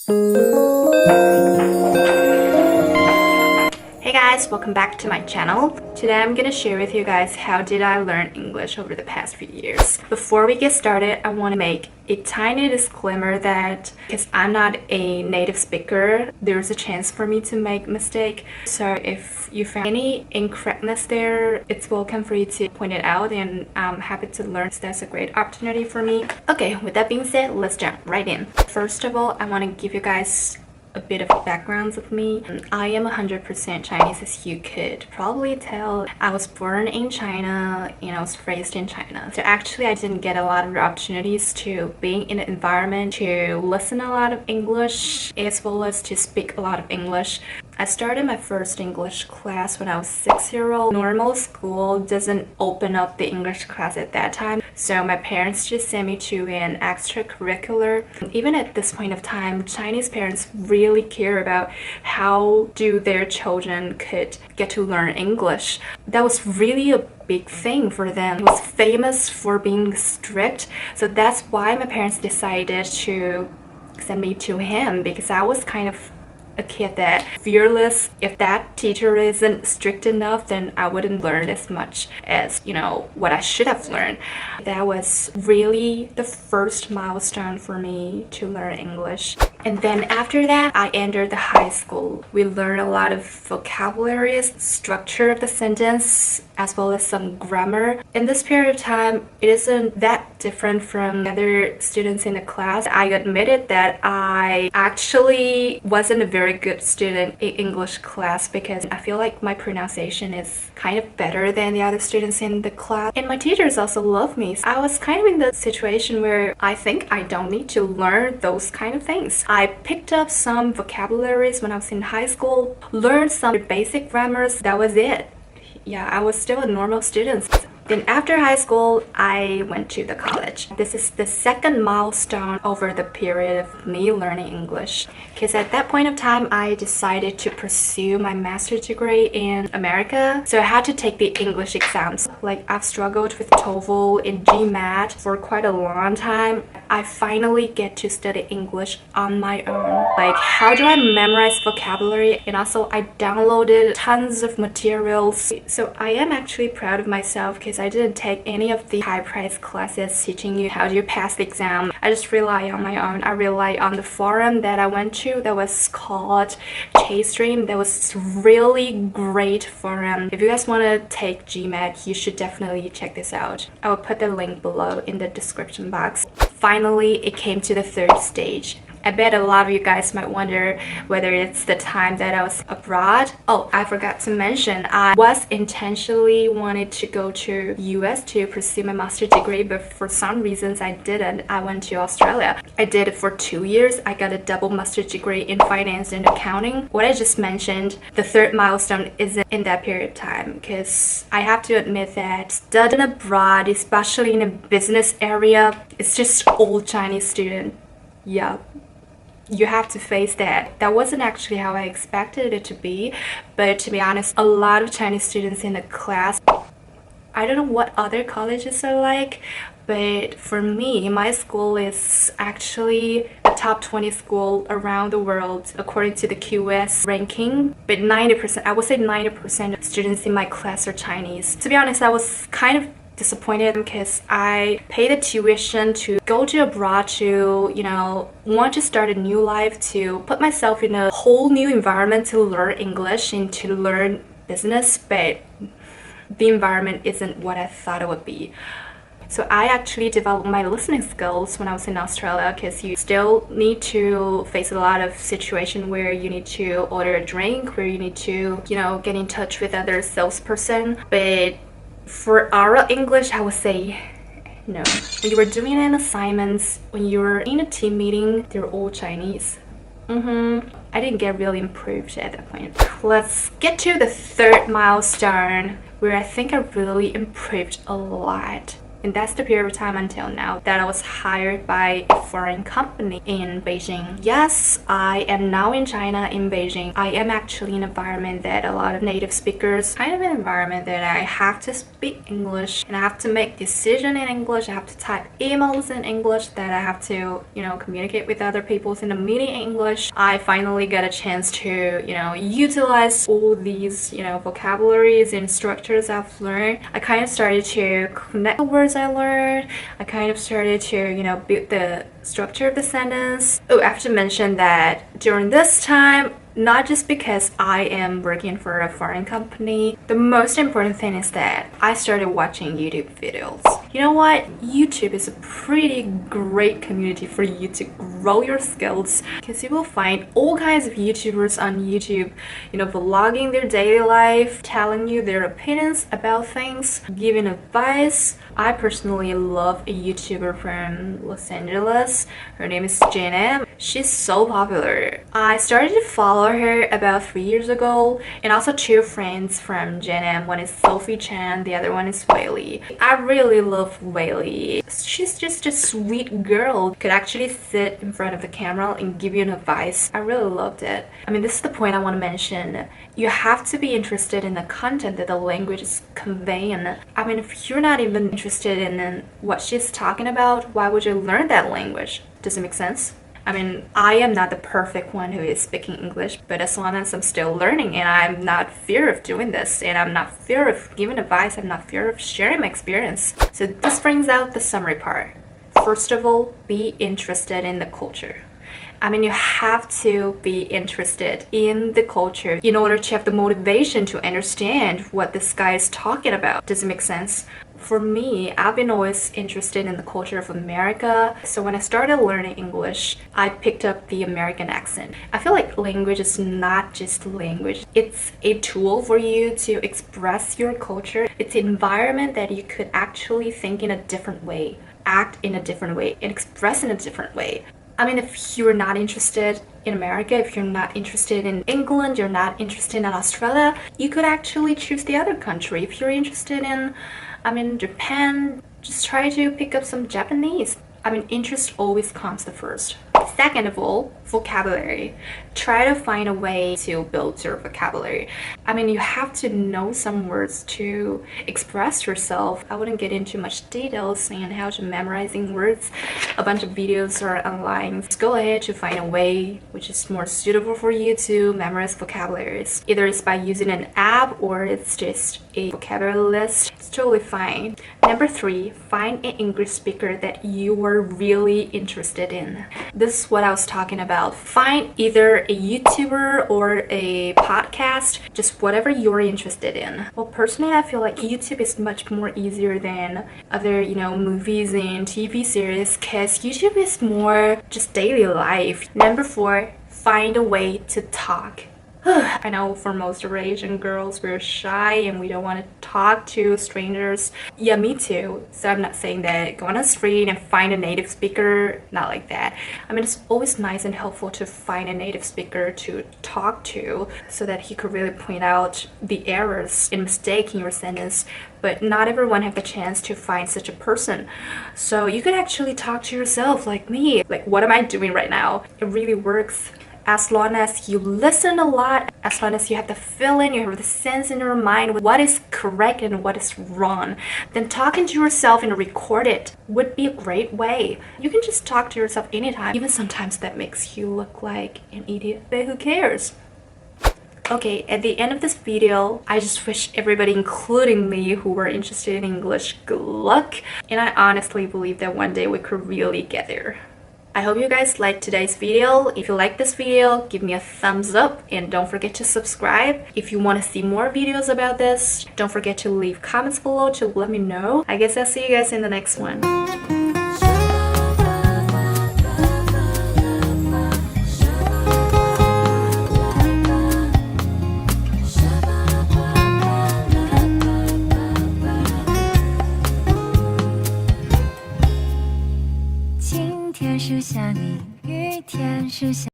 Hey guys, welcome back to my channel. Today I'm gonna share with you guys how did I learn English over the past few years. Before we get started, I want to make a tiny disclaimer that because I'm not a native speaker, there's a chance for me to make a mistake. So if you found any incorrectness there, it's welcome for you to point it out, and I'm happy to learn. So that's a great opportunity for me. Okay, with that being said, let's jump right in. First of all, I want to give you guys a bit of backgrounds of me. I am 100% Chinese, as you could probably tell. I was born in China and I was raised in China. So actually I didn't get a lot of opportunities to being in an environment to listen a lot of English as well as to speak a lot of English. I started my first English class when I was 6-year-old. Normal school doesn't open up the English class at that time, so my parents just sent me to an extracurricular. Even at this point of time, Chinese parents really care about how do their children could get to learn English. That was really a big thing for them. It was famous for being strict, so that's why my parents decided to send me to him, because I was kind of a kid that fearless. If that teacher isn't strict enough, then I wouldn't learn as much as, what I should have learned. That was really the first milestone for me to learn English. And then after that, I entered the high school. We learned a lot of vocabulary, structure of the sentence, as well as some grammar. In this period of time, it isn't that different from other students in the class. I admitted that I actually wasn't a very good student in English class because I feel like my pronunciation is kind of better than the other students in the class. And my teachers also love me. I was kind of in the situation where I think I don't need to learn those kind of things. I picked up some vocabularies when I was in high school, learned some basic grammars. That was it. Yeah, I was still a normal student. Then after high school, I went to the college. This is the second milestone over the period of me learning English. Because at that point of time, I decided to pursue my master's degree in America. So I had to take the English exams. Like, I've struggled with TOEFL and GMAT for quite a long time. I finally get to study English on my own. Like, how do I memorize vocabulary? And also, I downloaded tons of materials. So I am actually proud of myself because I didn't take any of the high-priced classes teaching you how do you pass the exam. I just rely on my own. I rely on the forum that I went to that was called JStream. That was really great forum. If you guys want to take GMAT, you should definitely check this out. I will put the link below in the description box. Finally, it came to the third stage. I bet a lot of you guys might wonder whether it's the time that I was abroad. Oh, I forgot to mention, I was intentionally wanted to go to US to pursue my master's degree, but for some reasons I didn't. I went to Australia. I did it for 2 years. I got a double master's degree in finance and accounting. What I just mentioned, the third milestone isn't in that period of time, because I have to admit that studying abroad, especially in a business area, it's just all Chinese student. Yeah. You have to face that. That wasn't actually how I expected it to be, but to be honest, a lot of Chinese students in the class, I don't know what other colleges are like, but for me, my school is actually a top 20 school around the world according to the QS ranking, but 90%, I would say 90% of students in my class are Chinese. To be honest, I was kind of disappointed because I paid the tuition to go to abroad to, want to start a new life, to put myself in a whole new environment to learn English and to learn business, but the environment isn't what I thought it would be. So I actually developed my listening skills when I was in Australia, because you still need to face a lot of situation where you need to order a drink, where you need to, get in touch with other salesperson. But for oral English, I would say no. When you were doing an assignments, when you were in a team meeting, they're all Chinese. I didn't get really improved at that point. Let's get to the third milestone, where I think I really improved a lot. And that's the period of time until now that I was hired by a foreign company in Beijing. Yes, I am now in China, in Beijing. I am actually in an environment that a lot of native speakers, kind of an environment that I have to speak English and I have to make decisions in English. I have to type emails in English, that I have to, communicate with other people in a meeting in English. I finally got a chance to, utilize all these, vocabularies and structures I've learned. I kind of started to connect the words I learned. I kind of started to, build the structure of the sentence. Oh, I have to mention that during this time, not just because I am working for a foreign company, the most important thing is that I started watching YouTube videos. You know what? YouTube is a pretty great community for you to grow your skills, because you will find all kinds of YouTubers on YouTube, vlogging their daily life, telling you their opinions about things, giving advice. I personally love a YouTuber from Los Angeles. Her name is Jane M. She's so popular. I started to follow her about 3 years ago, and also two friends from Jane M. One is Sophie Chan, the other one is Whaley. I really love Whaley. She's just a sweet girl. Could actually sit in front of the camera and give you an advice. I really loved it. This is the point I want to mention. You have to be interested in the content that the language is conveying. If you're not even interested in what she's talking about, why would you learn that language? Does it make sense? I am not the perfect one who is speaking English, but as long as I'm still learning and I'm not fear of doing this and I'm not fear of giving advice, I'm not fear of sharing my experience. So this brings out the summary part. First of all, be interested in the culture. You have to be interested in the culture in order to have the motivation to understand what this guy is talking about. Does it make sense? For me, I've been always interested in the culture of America. So when I started learning English, I picked up the American accent. I feel like language is not just language. It's a tool for you to express your culture. It's an environment that you could actually think in a different way, act in a different way, and express in a different way. If you're not interested in America, if you're not interested in England, you're not interested in Australia, you could actually choose the other country. If you're interested in, Japan, just try to pick up some Japanese. Interest always comes the first. Second of all, vocabulary. Try to find a way to build your vocabulary. You have to know some words to express yourself. I wouldn't get into much details on how to memorizing words. A bunch of videos are online. Just go ahead to find a way which is more suitable for you to memorize vocabularies. Either it's by using an app or it's just a vocabulary list. It's totally fine. Number 3, find an English speaker that you are really interested in. This is what I was talking about. Find either a YouTuber or a podcast, just whatever you're interested in. Well, personally, I feel like YouTube is much more easier than other, movies and TV series, because YouTube is more just daily life. Number 4, find a way to talk. I know for most of Asian girls, we're shy and we don't want to talk to strangers. Yeah, me too. So I'm not saying that go on the street and find a native speaker, not like that. It's always nice and helpful to find a native speaker to talk to so that he could really point out the errors and mistakes in your sentence. But not everyone have the chance to find such a person. So you could actually talk to yourself like me. Like, what am I doing right now? It really works. As long as you listen a lot, as long as you have the feeling, you have the sense in your mind what is correct and what is wrong, then talking to yourself and record it would be a great way. You can just talk to yourself anytime, even sometimes that makes you look like an idiot, but who cares? Okay, at the end of this video, I just wish everybody, including me, who were interested in English, good luck. And I honestly believe that one day we could really get there. I hope you guys liked today's video. If you like this video, give me a thumbs up and don't forget to subscribe. If you want to see more videos about this, don't forget to leave comments below to let me know. I guess I'll see you guys in the next one. 是下你雨天是下